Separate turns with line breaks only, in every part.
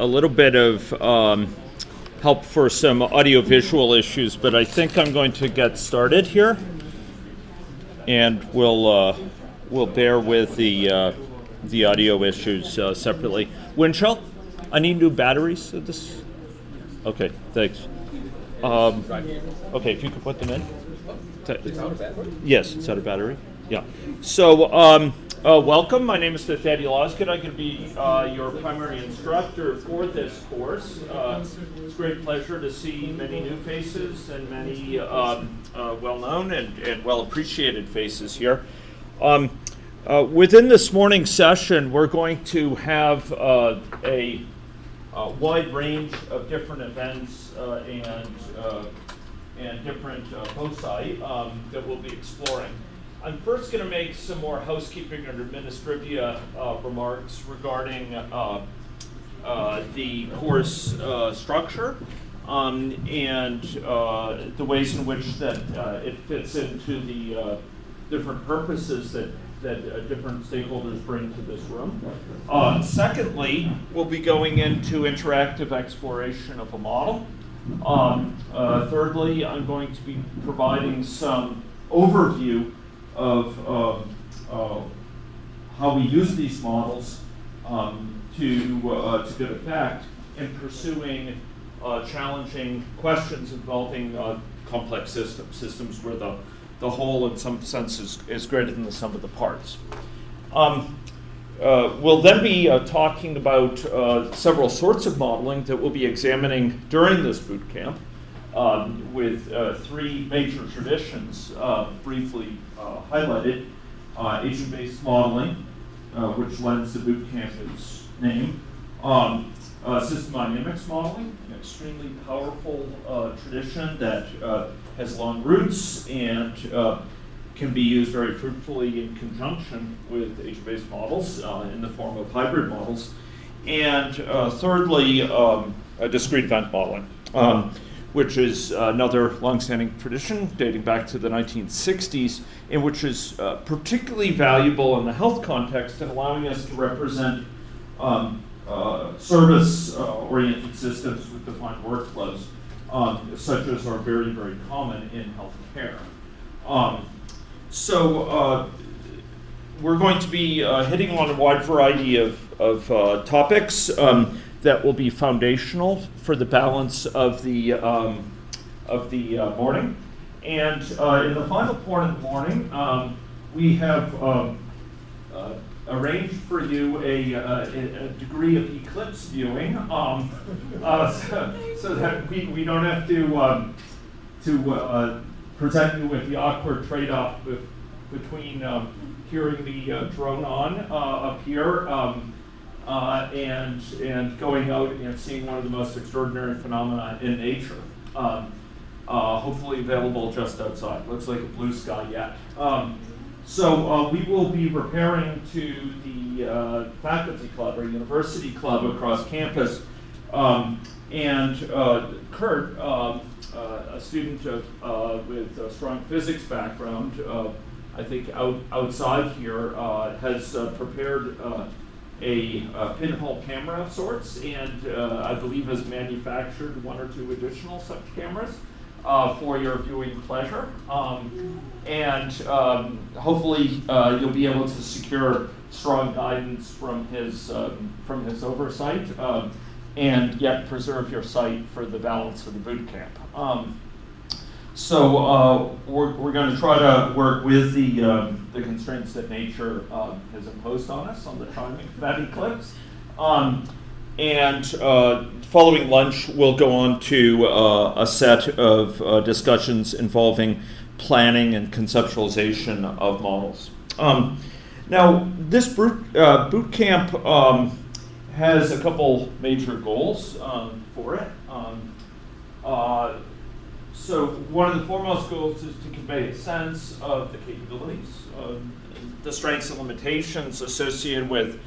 a little bit of help for some audio-visual issues, but I think I'm going to get started here, and we'll bear with the audio issues separately. Winchell, I need new batteries at this. Okay, thanks. Okay, if you could put them in.
It's out of battery?
Yes, it's out of battery. Yeah. So, welcome. My name is Nathaniel Osgood. I'm going to be your primary instructor for this course. It's a great pleasure to see many new faces and many well-known and well-appreciated faces here. Within this morning's session, we're going to have a wide range of different events and different foci that we'll be exploring. I'm first going to make some more housekeeping and administrivia remarks regarding the course structure and the ways in which that it fits into the different purposes that different stakeholders bring to this room. Secondly, we'll be going into interactive exploration of a model. Thirdly, I'm going to be providing some overview of how we use these models to good effect in pursuing challenging questions involving complex systems where the whole in some sense is greater than the sum of the parts. We'll then be talking about several sorts of modeling that we'll be examining during this boot camp with three major traditions briefly highlighted. Agent-based modeling, which lends the boot camp its name. System dynamics modeling, an extremely powerful tradition that has long roots and can be used very fruitfully in conjunction with agent-based models in the form of hybrid models. And thirdly, discrete event modeling, which is another longstanding tradition dating back to the 1960s, and which is particularly valuable in the health context in allowing us to represent service-oriented systems with defined workflows, such as are very, very common in healthcare. So we're going to be hitting on a wide variety of topics that will be foundational for the balance of the morning. And in the final part of the morning, we have arranged for you a degree of eclipse viewing, so that we don't have to present you with the awkward trade-off between hearing the drone on up here and going out and seeing one of the most extraordinary phenomena in nature. Hopefully available just outside. Looks like a blue sky yet. So we will be repairing to the faculty club or university club across campus. And Kurt, a student with a strong physics background, I think outside here, has prepared a pinhole camera of sorts, and I believe has manufactured one or two additional such cameras for your viewing pleasure. And hopefully you'll be able to secure strong guidance from his oversight and yet preserve your sight for the balance of the boot camp. So we're going to try to work with the constraints that nature has imposed on us on the timing of that eclipse. And following lunch, we'll go on to a set of discussions involving planning and conceptualization of models. Now, this boot camp has a couple major goals for it. So one of the foremost goals is to convey a sense of the capabilities, the strengths and limitations associated with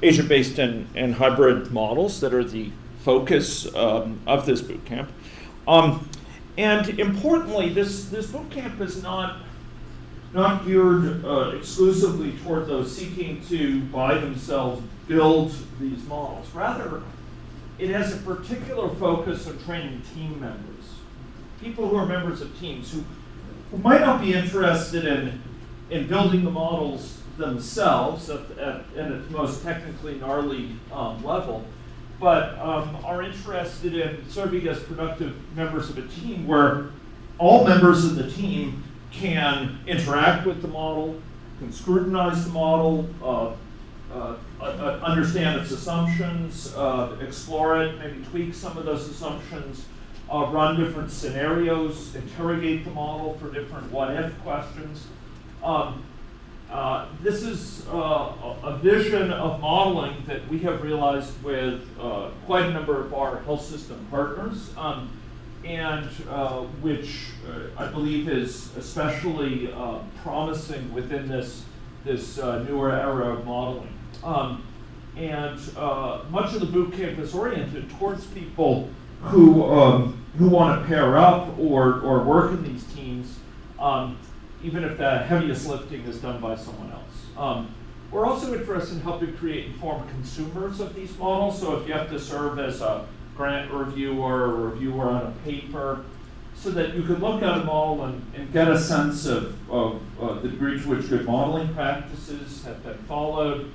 agent-based and hybrid models that are the focus of this boot camp. And importantly, this boot camp is not geared exclusively toward those seeking to by themselves build these models. Rather, it has a particular focus on training team members, people who are members of teams who might not be interested in building the models themselves at its most technically gnarly level, but are interested in serving as productive members of a team where all members of the team can interact with the model, can scrutinize the model, understand its assumptions, explore it, maybe tweak some of those assumptions, run different scenarios, interrogate the model for different what-if questions. This is a vision of modeling that we have realized with quite a number of our health system partners, and which I believe is especially promising within this newer era of modeling. Much of the boot camp is oriented towards people who want to pair up or work in these teams, even if the heaviest lifting is done by someone else. We're also interested in helping create informed consumers of these models. So if you have to serve as a grant reviewer or reviewer on a paper, so that you could look at a model and get a sense of the degree to which good modeling practices have been followed,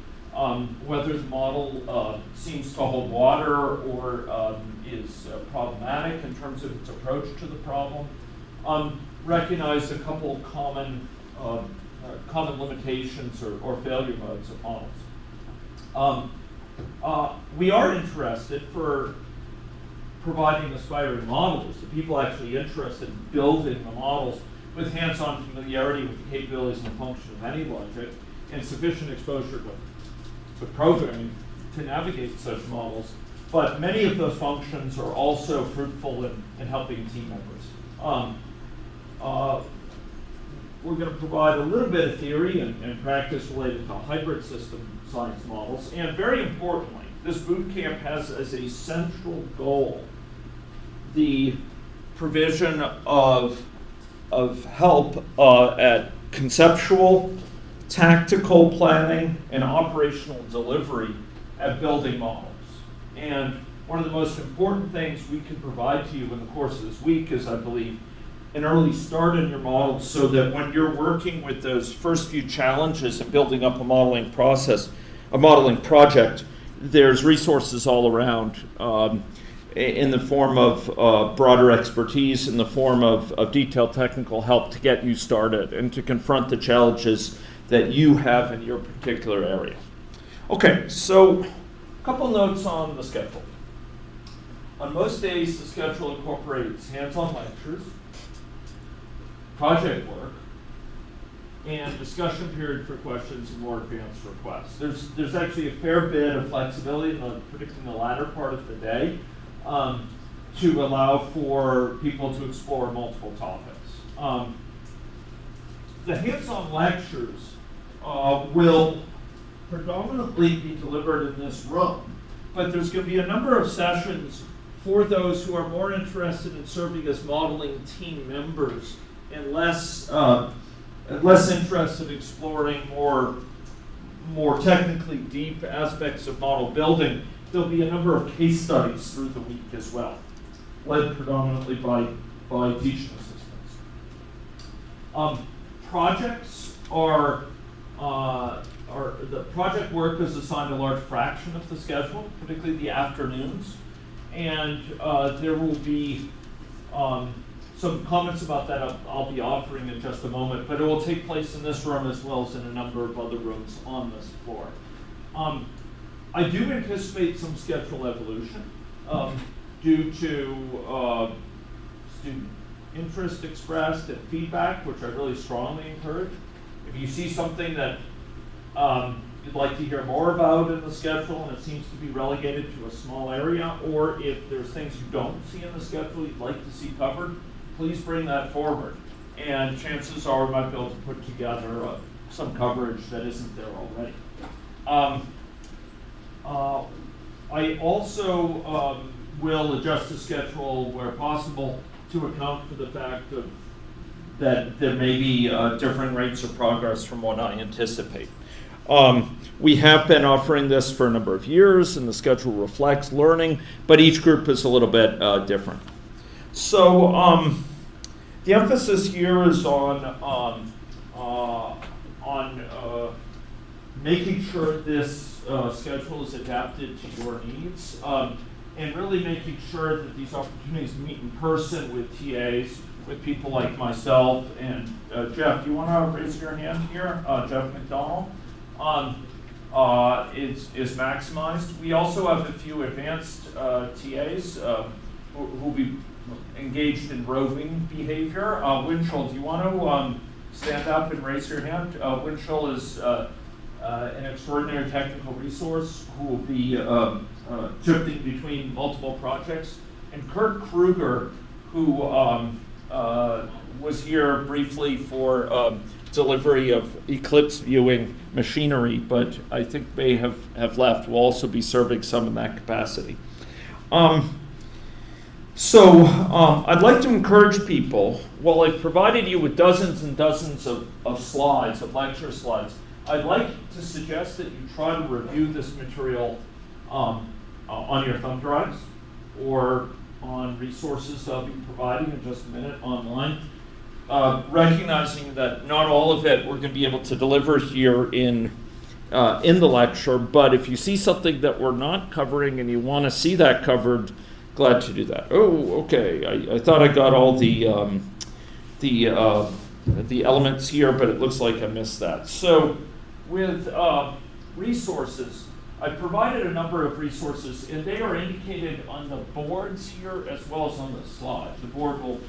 whether the model seems to hold water or is problematic in terms of its approach to the problem. Recognize a couple of common limitations or failure modes of models. We are interested for providing aspiring modelers, the people actually interested in building the models with hands-on familiarity with the capabilities and function of any logic and sufficient exposure to programming to navigate such models. But many of those functions are also fruitful in helping team members. We're going to provide a little bit of theory and practice related to hybrid system science models. And very importantly, this boot camp has as a central goal the provision of help at conceptual, tactical planning, and operational delivery at building models. And one of the most important things we can provide to you in the course of this week is, I believe, an early start in your models so that when you're working with those first few challenges and building up a modeling process, a modeling project, there's resources all around in the form of broader expertise, in the form of detailed technical help to get you started and to confront the challenges that you have in your particular area. Okay, so a couple notes on the schedule. On most days, the schedule incorporates hands-on lectures, project work, and discussion period for questions and more advanced requests. There's actually a fair bit of flexibility, particularly in the latter part of the day, to allow for people to explore multiple topics. The hands-on lectures will predominantly be delivered in this room, but there's going to be a number of sessions for those who are more interested in serving as modeling team members and less interested in exploring more technically deep aspects of model building. There'll be a number of case studies through the week as well, led predominantly by teaching assistants. Projects are the project work is assigned a large fraction of the schedule, particularly the afternoons, and there will be some comments about that I'll be offering in just a moment, but it will take place in this room as well as in a number of other rooms on this floor. I do anticipate some schedule evolution due to student interest expressed and feedback, which I really strongly encourage. If you see something that you'd like to hear more about in the schedule and it seems to be relegated to a small area, or if there's things you don't see in the schedule you'd like to see covered, please bring that forward. And chances are we might be able to put together some coverage that isn't there already. I also will adjust the schedule where possible to account for the fact that there may be differing rates of progress from what I anticipate. We have been offering this for a number of years, and the schedule reflects learning, but each group is a little bit different. So the emphasis here is on making sure this schedule is adapted to your needs, and really making sure that these opportunities meet in person with TAs, with people like myself. And Jeff, do you want to raise your hand here? Jeff McDonald is maximized. We also have a few advanced TAs who will be engaged in roving behavior. Winchell, do you want to stand up and raise your hand? Winchell is an extraordinary technical resource who will be shifting between multiple projects. And Kurt Kruger, who was here briefly for delivery of eclipse viewing machinery, but I think may have left, will also be serving some in that capacity. So I'd like to encourage people, while I've provided you with dozens and dozens of slides, of lecture slides, I'd like to suggest that you try to review this material on your thumb drives or on resources I'll be providing in just a minute online, recognizing that not all of it we're going to be able to deliver here in the lecture, but if you see something that we're not covering and you want to see that covered, glad to do that. Oh, okay. I thought I got all the elements here, but it looks like I missed that. So with resources, I provided a number of resources, and they are indicated on the boards here as well as on the slides. The board will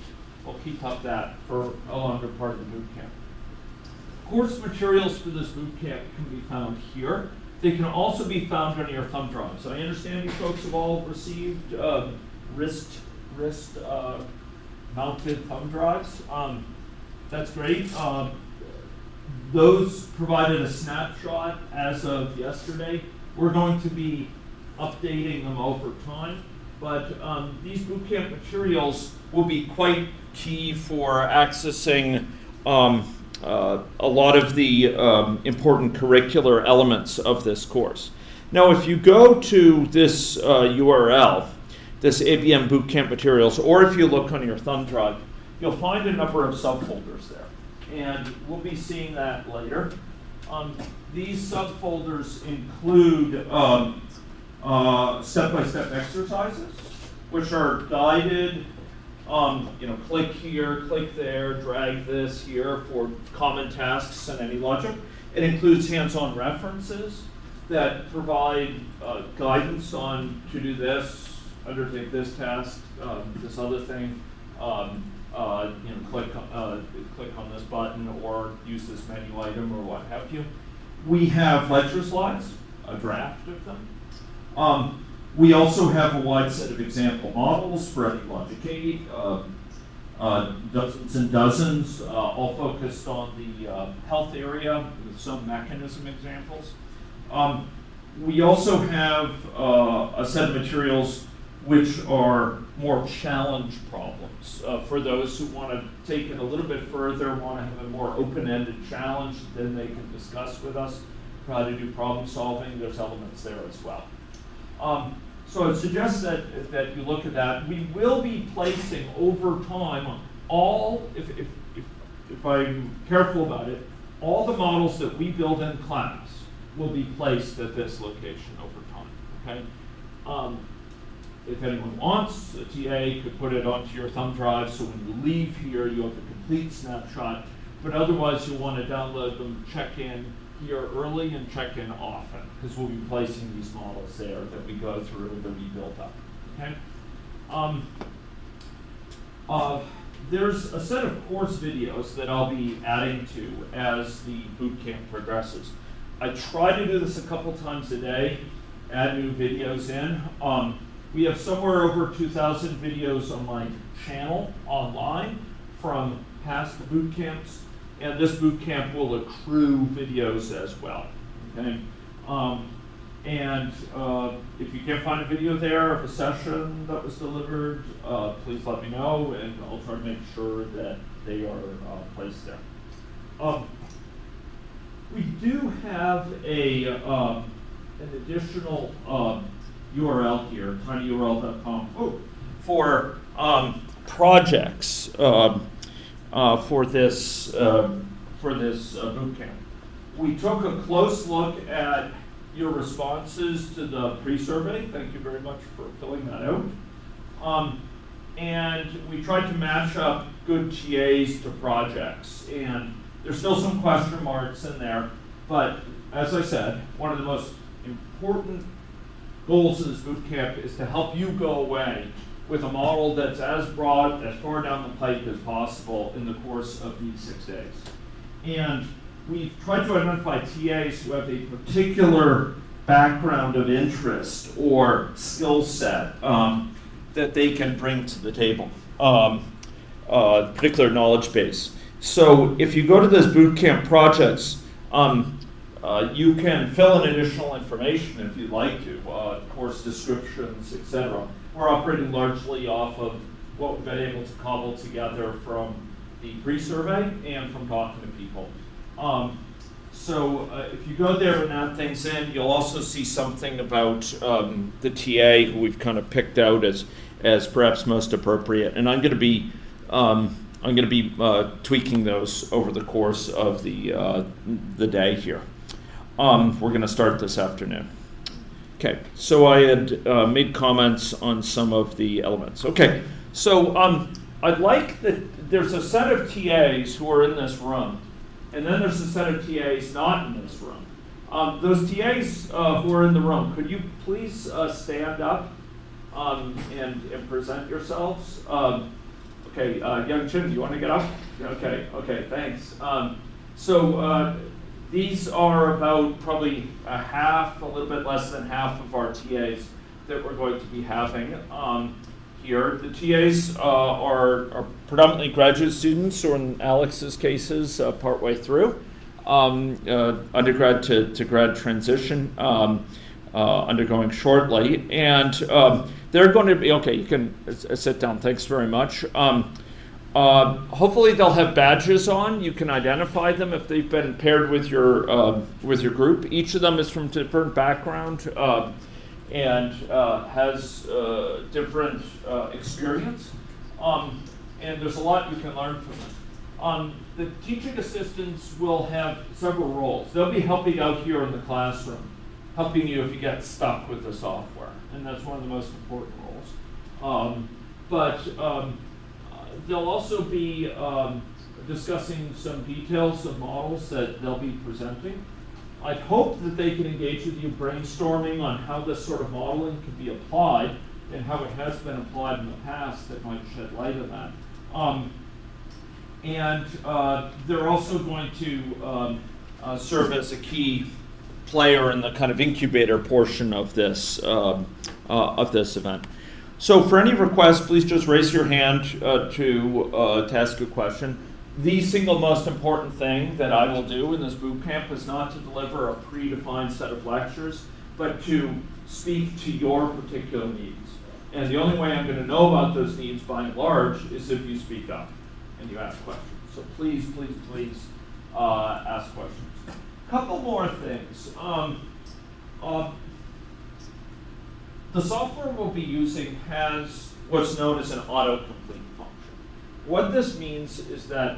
keep up that for a longer part of the boot camp. Course materials for this boot camp can be found here. They can also be found on your thumb drives. I understand you folks have all received wrist mounted thumb drives. That's great. Those provided a snapshot as of yesterday. We're going to be updating them over time, but these bootcamp materials will be quite key for accessing a lot of the important curricular elements of this course. Now, if you go to this URL, this ABM Bootcamp Materials, or if you look on your thumb drive, you'll find a number of subfolders there. And we'll be seeing that later. These subfolders include step-by-step exercises, which are guided. Click here, click there, drag this here for common tasks and any logic. It includes hands-on references that provide guidance on to do this, undertake this task, this other thing. Click on this button or use this menu item or what have you. We have lecture slides, a draft of them. We also have a wide set of example models for any Logic 8, dozens and dozens, all focused on the health area with some mechanism examples. We also have a set of materials which are more challenge problems. For those who want to take it a little bit further, want to have a more open-ended challenge, then they can discuss with us, try to do problem solving. There's elements there as well. So I'd suggest that you look at that. We will be placing over time all, if I'm careful about it, all the models that we build in class will be placed at this location over time, okay? If anyone wants, a TA could put it onto your thumb drive, so when you leave here, you have a complete snapshot. But otherwise, you'll want to download them, check in here early, and check in often, because we'll be placing these models there that we go through, that we build up. Okay. There's a set of course videos that I'll be adding to as the bootcamp progresses. I try to do this a couple times a day, add new videos in. We have somewhere over 2,000 videos on my channel online from past boot camps, and this boot camp will accrue videos as well. Okay, if you can't find a video there of a session that was delivered, please let me know, and I'll try to make sure that they are placed there. We do have an additional URL here, tinyurl.com, for projects for this boot camp. We took a close look at your responses to the pre-survey. Thank you very much for filling that out. And we tried to match up good TAs to projects. And there's still some question marks in there. But as I said, one of the most important goals of this boot camp is to help you go away with a model that's as broad, as far down the pipe as possible in the course of these 6 days. And we've tried to identify TAs who have a particular background of interest or skill set that they can bring to the table, particular knowledge base. So if you go to this bootcamp projects, you can fill in additional information if you'd like to, course descriptions, etc. We're operating largely off of what we've been able to cobble together from the pre-survey and from talking to people. So if you go there and add things in, you'll also see something about the TA who we've kind of picked out as perhaps most appropriate, and I'm going to be tweaking those over the course of the day here. We're going to start this afternoon. Okay, so I had made comments on some of the elements. Okay, so I'd like that there's a set of TAs who are in this room, and then there's a set of TAs not in this room. Those TAs who are in the room, could you please stand up and present yourselves? Okay, Young Chin, do you want to get up? Okay, thanks. These are about probably a little bit less than half of our TAs that we're going to be having here. The TAs are predominantly graduate students, or in Alex's cases, partway through, undergrad to grad transition, undergoing shortly. And they're going to be, okay, you can sit down, thanks very much. Hopefully they'll have badges on. You can identify them if they've been paired with your group. Each of them is from different background and has different experience. And there's a lot you can learn from them. The teaching assistants will have several roles. They'll be helping out here in the classroom, helping you if you get stuck with the software, and that's one of the most important roles. They'll also be discussing some details of models that they'll be presenting. I hope that they can engage with you brainstorming on how this sort of modeling can be applied and how it has been applied in the past that might shed light on that. They're also going to serve as a key player in the kind of incubator portion of this event. So for any requests, please just raise your hand to ask a question. The single most important thing that I will do in this boot camp is not to deliver a predefined set of lectures, but to speak to your particular needs. And the only way I'm going to know about those needs by and large is if you speak up and you ask questions. So please ask questions. Couple more things. The software we'll be using has what's known as an autocomplete function. What this means is that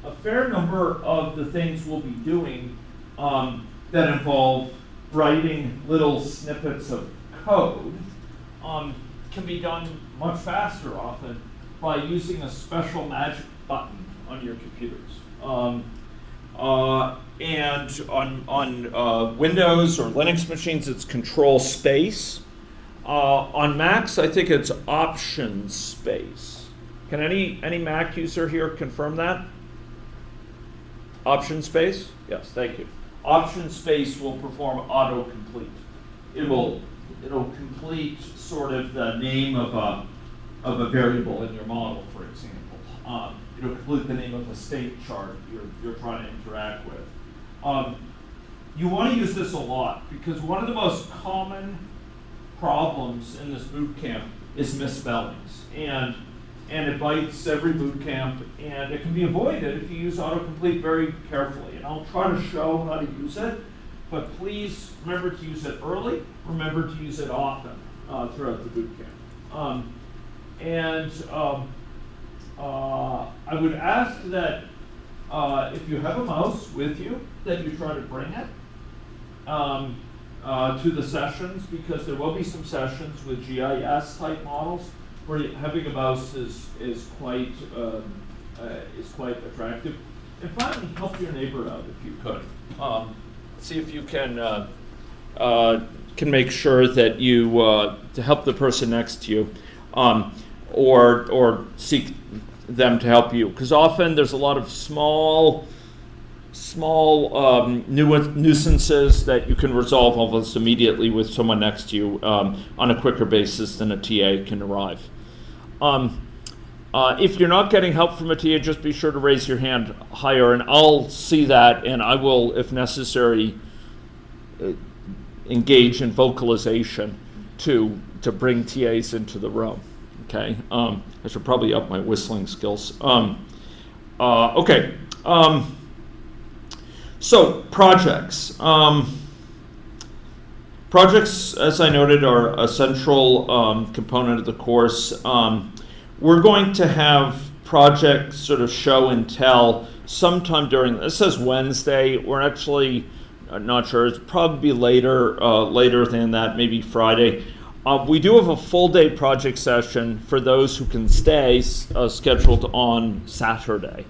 a fair number of the things we'll be doing that involve writing little snippets of code can be done much faster often by using a special magic button on your computers. And on Windows or Linux machines, it's Control Space. On Macs, I think it's Option Space. Can any Mac user here confirm that? Option Space? Yes, thank you. Option Space will perform autocomplete. It'll complete sort of the name of a variable in your model, for example. It'll complete the name of a state chart you're trying to interact with. You want to use this a lot because one of the most common problems in this boot camp is misspellings. And and it bites every boot camp, and it can be avoided if you use autocomplete very carefully. And I'll try to show how to use it, but please remember to use it early, remember to use it often throughout the boot camp. I would ask that if you have a mouse with you, that you try to bring it to the sessions, because there will be some sessions with GIS type models where having a mouse is quite attractive. And finally, help your neighbor out if you could. See if you can make sure that you to help the person next to you, or seek them to help you, because often there's a lot of small nuisances that you can resolve almost immediately with someone next to you on a quicker basis than a TA can arrive. If you're not getting help from a TA, just be sure to raise your hand higher, and I'll see that, and I will, if necessary, engage in vocalization to bring TAs into the room. Okay, I should probably up my whistling skills. Okay. So projects. Projects, as I noted, are a central component of the course. We're going to have projects sort of show and tell sometime during, this says Wednesday, we're actually not sure, it's probably later than that, maybe Friday. We do have a full day project session for those who can stay scheduled on Saturday,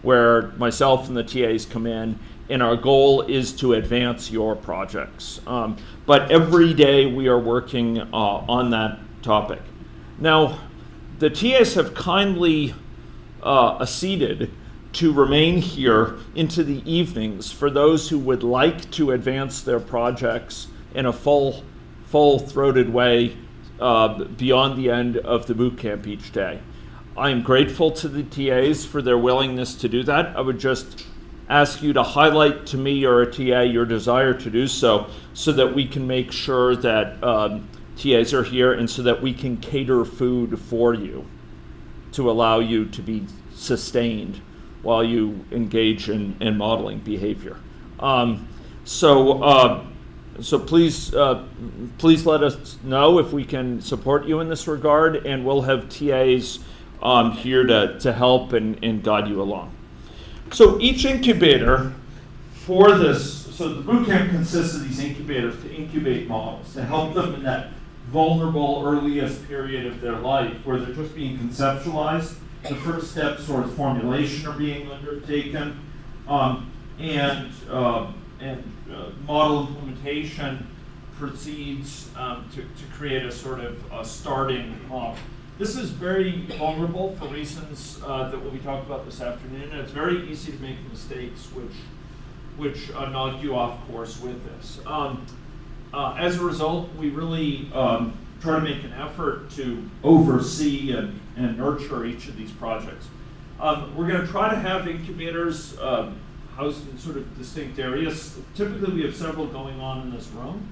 where myself and the TAs come in, and our goal is to advance your projects. But every day we are working on that topic. Now, the TAs have kindly acceded to remain here into the evenings for those who would like to advance their projects in a full-throated way beyond the end of the boot camp each day. I am grateful to the TAs for their willingness to do that. I would just ask you to highlight to me or a TA your desire to do so that we can make sure that TAs are here, and so that we can cater food for you to allow you to be sustained while you engage in modeling behavior. So please let us know if we can support you in this regard, and we'll have TAs here to help and guide you along. So each incubator for this, so the bootcamp consists of these incubators to incubate models, to help them in that vulnerable earliest period of their life where they're just being conceptualized. The first steps towards formulation are being undertaken, and model implementation proceeds to create a sort of starting model. This is very vulnerable for reasons that we'll be talking about this afternoon, and it's very easy to make mistakes which knock you off course with this. As a result, we really try to make an effort to oversee and nurture each of these projects. We're going to try to have incubators housed in sort of distinct areas. Typically, we have several going on in this room,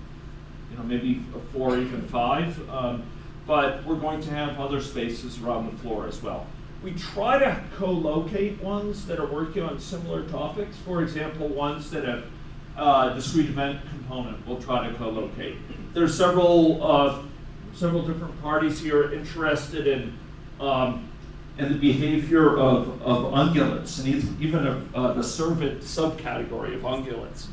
maybe 4, even 5. But we're going to have other spaces around the floor as well. We try to co-locate ones that are working on similar topics. For example, ones that have a discrete event component, we'll try to co-locate. There's several different parties here interested in the behavior of ungulates, and even of the cervid subcategory of ungulates.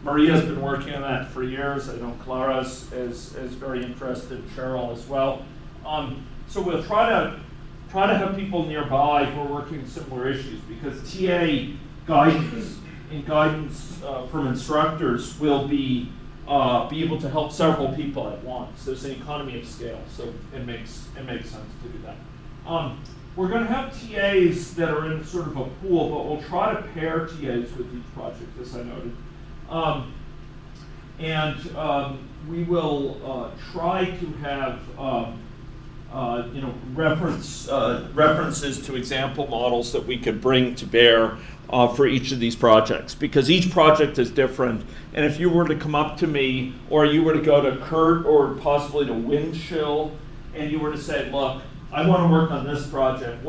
Maria's been working on that for years. I know Clara's is very interested, Cheryl as well. So we'll try to have people nearby who are working on similar issues, because TA guidance and guidance from instructors will be able to help several people at once. There's an economy of scale, so it makes sense to do that. We're going to have TAs that are in sort of a pool, but we'll try to pair TAs with each project, as I noted. We will try to have references to example models that we could bring to bear for each of these projects, because each project is different. And if you were to come up to me, or you were to go to Kurt or possibly to Windchill, and you were to say, look, I want to work on this project.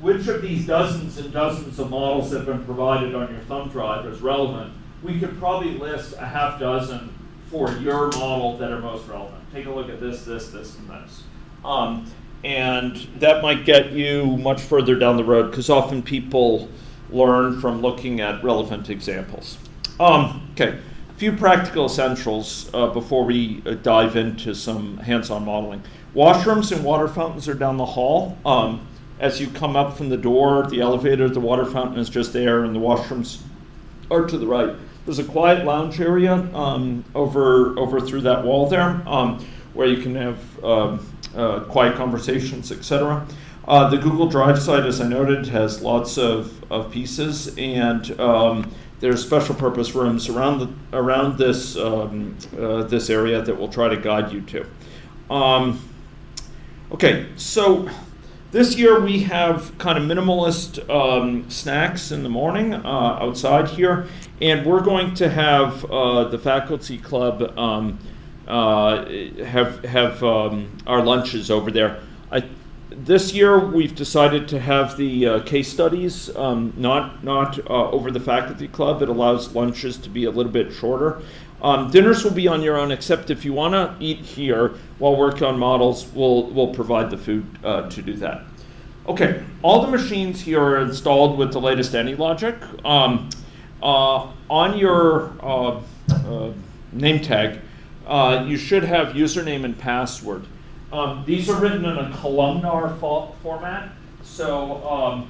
Which of these dozens and dozens of models that have been provided on your thumb drive is relevant? We could probably list a half dozen for your model that are most relevant. Take a look at this, this, this, and this. And that might get you much further down the road because often people learn from looking at relevant examples. Okay, a few practical essentials before we dive into some hands-on modeling. Washrooms and water fountains are down the hall. As you come up from the door, the elevator, the water fountain is just there, and the washrooms are to the right. There's a quiet lounge area over through that wall there, where you can have quiet conversations, etc. The Google Drive site, as I noted, has lots of pieces, and there's special purpose rooms around this this area that we'll try to guide you to. Okay, so this year we have kind of minimalist snacks in the morning outside here, and we're going to have the faculty club have our lunches over there. This year we've decided to have the case studies not over the faculty club. It allows lunches to be a little bit shorter. Dinners will be on your own, except if you want to eat here while working on models, we'll provide the food to do that. Okay, all the machines here are installed with the latest AnyLogic. On your name tag, you should have username and password. These are written in a columnar format, so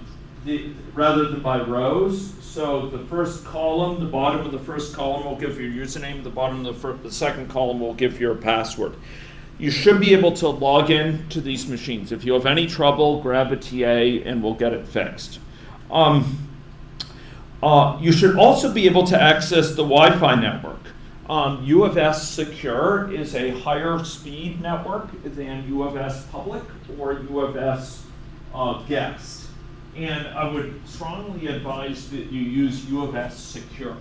rather than by rows. So the first column, the bottom of the first column will give your username, the bottom of the second column will give your password. You should be able to log in to these machines. If you have any trouble, grab a TA and we'll get it fixed. You should also be able to access the Wi-Fi network. U of S Secure is a higher speed network than U of S Public or U of S Guest. And I would strongly advise that you use U of S Secure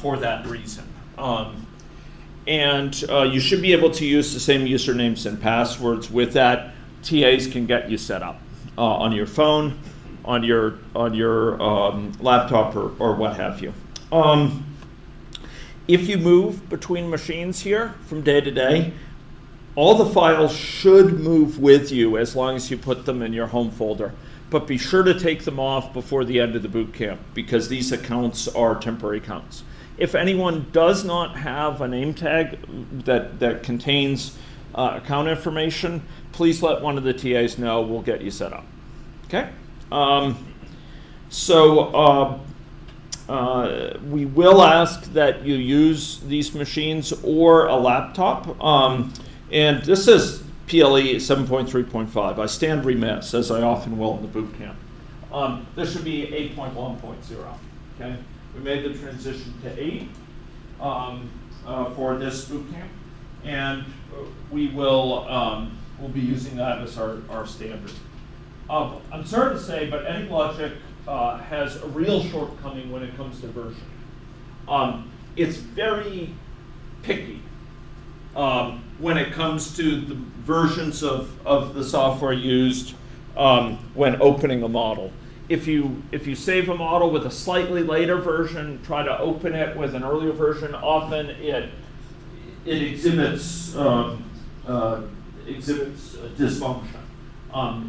for that reason. And you should be able to use the same usernames and passwords. With that, TAs can get you set up on your phone, on your laptop, or what have you. If you move between machines here from day to day, all the files should move with you as long as you put them in your home folder. But be sure to take them off before the end of the boot camp because these accounts are temporary accounts. If anyone does not have a name tag that contains account information, please let one of the TAs know. We'll get you set up. Okay? We will ask that you use these machines or a laptop. And this is PLE 7.3.5. I stand remiss, as I often will in the boot camp. This should be 8.1.0. Okay? We made the transition to 8 for this boot camp, and we will we'll be using that as our standard. I'm sorry to say, but AnyLogic has a real shortcoming when it comes to versioning. It's very picky when it comes to the versions of the software used when opening a model. If you save a model with a slightly later version, try to open it with an earlier version, often it exhibits dysfunction.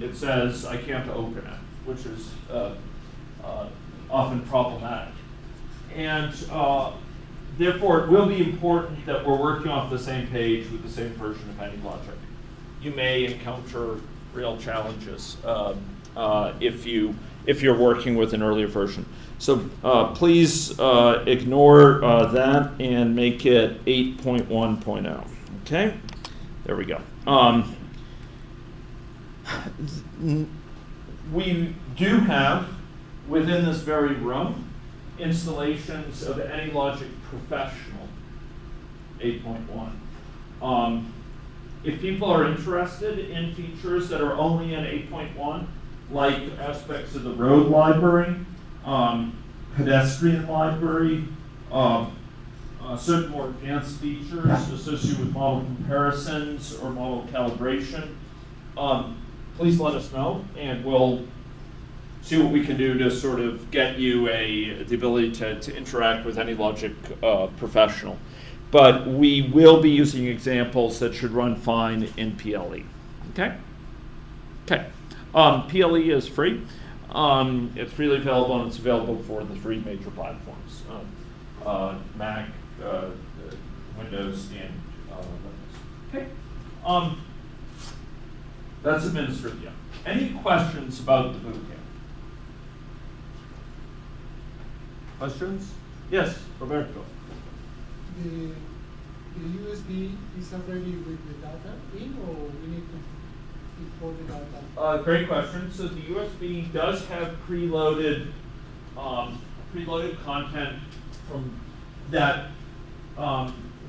It says, I can't open it, which is often problematic. And therefore, it will be important that we're working off the same page with the same version of AnyLogic. You may encounter real challenges if you're working with an earlier version. So please ignore that and make it 8.1.0. Okay, there we go. We do have, within this very room, installations of AnyLogic Professional 8.1. If people are interested in features that are only in 8.1, like aspects of the road library, pedestrian library, certain more advanced features associated with model comparisons or model calibration, please let us know, and we'll see what we can do to sort of get you the ability to interact with any logic professional. But we will be using examples that should run fine in PLE. Okay? Okay. PLE is free. It's freely available, and it's available for the three major platforms: Mac, Windows, and Linux. Okay. That's administrivia. Any questions about the bootcamp? Questions? Yes, Roberto.
The USB is already with the data in, or we need to import the data?
Great question. So the USB does have preloaded content from that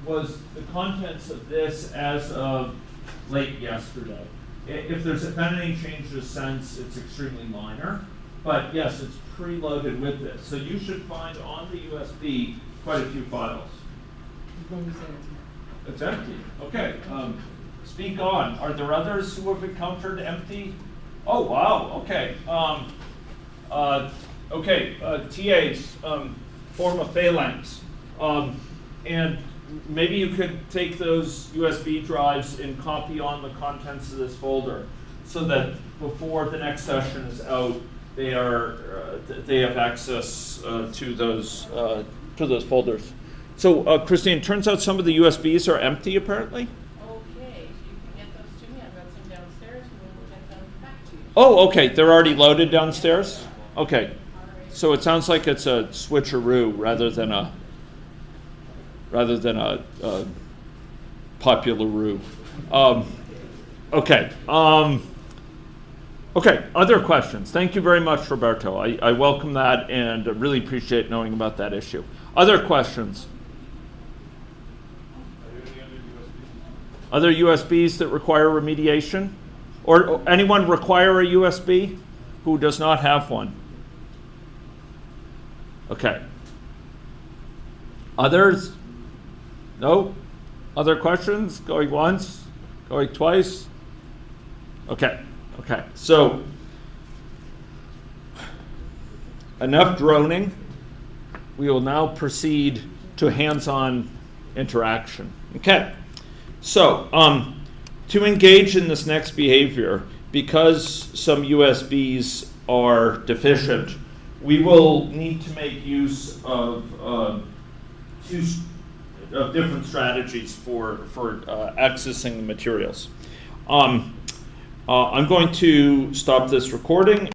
was the contents of this as of late yesterday. If there's been any changes since, it's extremely minor. But yes, it's preloaded with this. So you should find on the USB quite a few files.
It's going to be empty.
It's empty. Okay. Speak on. Are there others who have encountered empty? Oh, wow. Okay. TAs, form a phalanx. And maybe you could take those USB drives and copy on the contents of this folder so that before the next session is out, they have access to those folders. So, Christine, it turns out some of the USBs are empty, apparently.
Okay, if you can get those to me, I've got some downstairs, and then we'll get them back to you.
Oh, okay. They're already loaded downstairs? Okay. So it sounds like it's a switcheroo rather than a popular-roo. Okay. Okay, other questions? Thank you very much, Roberto. I welcome that and really appreciate knowing about that issue. Other questions? Other USBs that require remediation? Or anyone require a USB who does not have one? Okay. Others? No? Other questions? Going once? Going twice? Okay. Okay. So, enough droning. We will now proceed to hands-on interaction. Okay. So, to engage in this next behavior, because some USBs are deficient, we will need to make use of two different strategies for accessing the materials. I'm going to stop this recording.